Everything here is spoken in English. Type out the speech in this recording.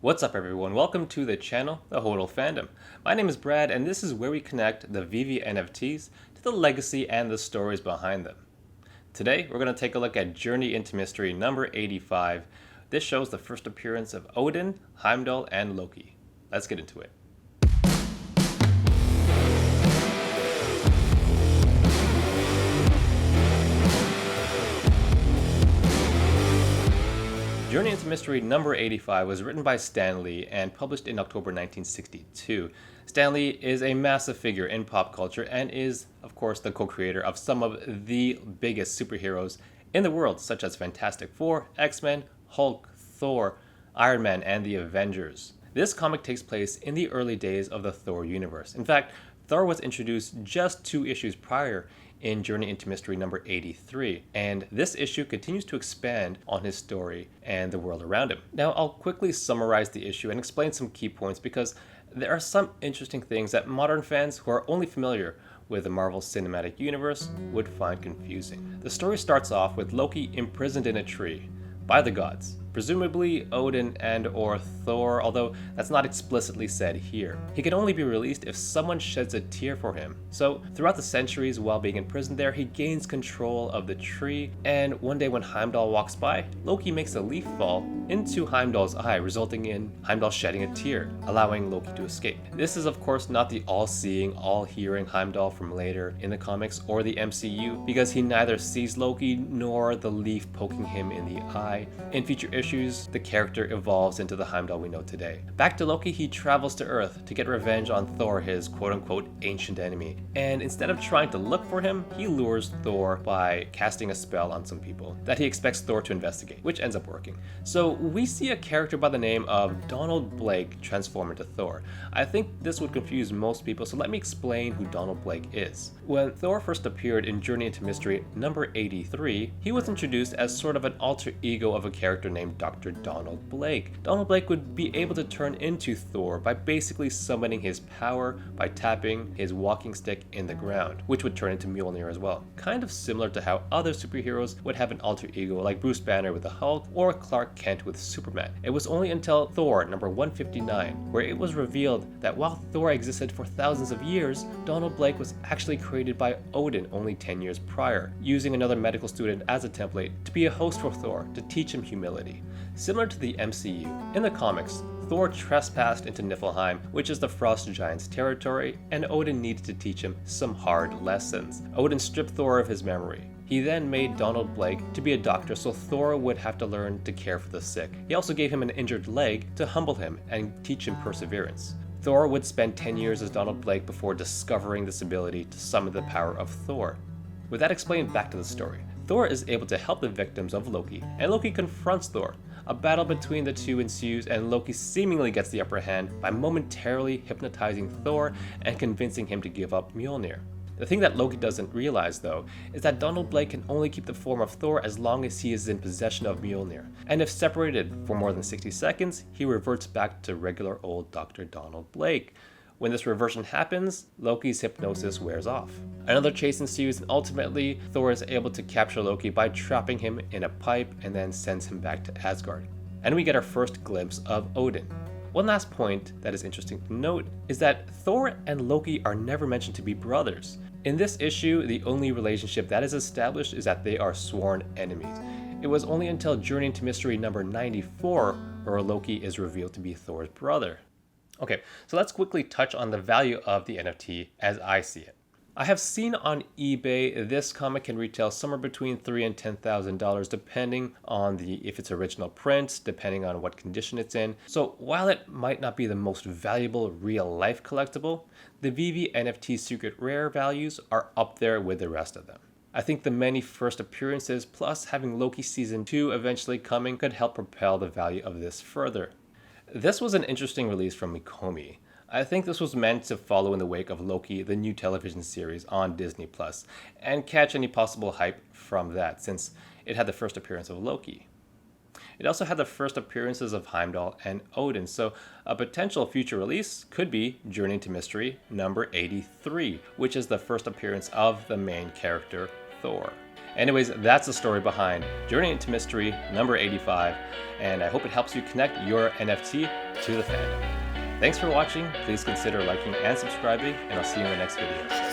What's up, everyone? Welcome to the channel, The Hodl Fandom. My name is Brad, and this is where we connect the VeVe NFTs to the legacy and the stories behind them. Today, we're going to take a look at Journey into Mystery number 85. This shows the first appearance of Odin, Heimdall, and Loki. Let's get into it. Journey into Mystery number 85 was written by Stan Lee and published in October 1962. Stan Lee is a massive figure in pop culture and is, of course, the co-creator of some of the biggest superheroes in the world, such as Fantastic Four, X-Men, Hulk, Thor, Iron Man, and the Avengers. This comic takes place in the early days of the Thor universe. In fact, Thor was introduced just 2 issues prior in Journey into Mystery number 83, and this issue continues to expand on his story and the world around him. Now, I'll quickly summarize the issue and explain some key points because there are some interesting things that modern fans who are only familiar with the Marvel Cinematic Universe would find confusing. The story starts off with Loki imprisoned in a tree by the gods, presumably Odin and or Thor, although that's not explicitly said here. He can only be released if someone sheds a tear for him. So throughout the centuries while being imprisoned there, he gains control of the tree, and one day when Heimdall walks by, Loki makes a leaf fall into Heimdall's eye, resulting in Heimdall shedding a tear, allowing Loki to escape. This is of course not the all-seeing, all-hearing Heimdall from later in the comics or the MCU, because he neither sees Loki nor the leaf poking him in the eye. In future issues, the character evolves into the Heimdall we know today. Back to Loki, he travels to Earth to get revenge on Thor, his quote-unquote ancient enemy. And instead of trying to look for him, he lures Thor by casting a spell on some people that he expects Thor to investigate, which ends up working. So we see a character by the name of Donald Blake transform into Thor. I think this would confuse most people, so let me explain who Donald Blake is. When Thor first appeared in Journey into Mystery number 83, he was introduced as sort of an alter ego of a character named Dr. Donald Blake. Donald Blake would be able to turn into Thor by basically summoning his power by tapping his walking stick in the ground, which would turn into Mjolnir as well. Kind of similar to how other superheroes would have an alter ego like Bruce Banner with the Hulk or Clark Kent with Superman. It was only until Thor number 159 where it was revealed that while Thor existed for thousands of years, Donald Blake was actually created by Odin only 10 years prior, using another medical student as a template to be a host for Thor to teach him humility. Similar to the MCU, in the comics, Thor trespassed into Niflheim, which is the Frost Giant's territory, and Odin needed to teach him some hard lessons. Odin stripped Thor of his memory. He then made Donald Blake to be a doctor so Thor would have to learn to care for the sick. He also gave him an injured leg to humble him and teach him perseverance. Thor would spend 10 years as Donald Blake before discovering this ability to summon the power of Thor. With that explained, back to the story. Thor is able to help the victims of Loki, and Loki confronts Thor. A battle between the two ensues, and Loki seemingly gets the upper hand by momentarily hypnotizing Thor and convincing him to give up Mjolnir. The thing that Loki doesn't realize, though, is that Donald Blake can only keep the form of Thor as long as he is in possession of Mjolnir, and if separated for more than 60 seconds, he reverts back to regular old Dr. Donald Blake. When this reversion happens, Loki's hypnosis wears off. Another chase ensues, and ultimately, Thor is able to capture Loki by trapping him in a pipe and then sends him back to Asgard. And we get our first glimpse of Odin. One last point that is interesting to note is that Thor and Loki are never mentioned to be brothers. In this issue, the only relationship that is established is that they are sworn enemies. It was only until Journey into Mystery number 94 where Loki is revealed to be Thor's brother. Okay, so let's quickly touch on the value of the NFT as I see it. I have seen on eBay this comic can retail somewhere between $3,000 and $10,000 depending on if it's original print, depending on what condition it's in. So while it might not be the most valuable real life collectible, the VeVe NFT secret rare values are up there with the rest of them. I think the many first appearances plus having Loki season 2 eventually coming could help propel the value of this further. This was an interesting release from Mikomi. I think this was meant to follow in the wake of Loki, the new television series on Disney+, and catch any possible hype from that, since it had the first appearance of Loki. It also had the first appearances of Heimdall and Odin, so a potential future release could be Journey into Mystery number 83, which is the first appearance of the main character, Thor. Anyways, that's the story behind Journey into Mystery number 85, and I hope it helps you connect your NFT to the fandom. Thanks for watching. Please consider liking and subscribing, and I'll see you in the next video.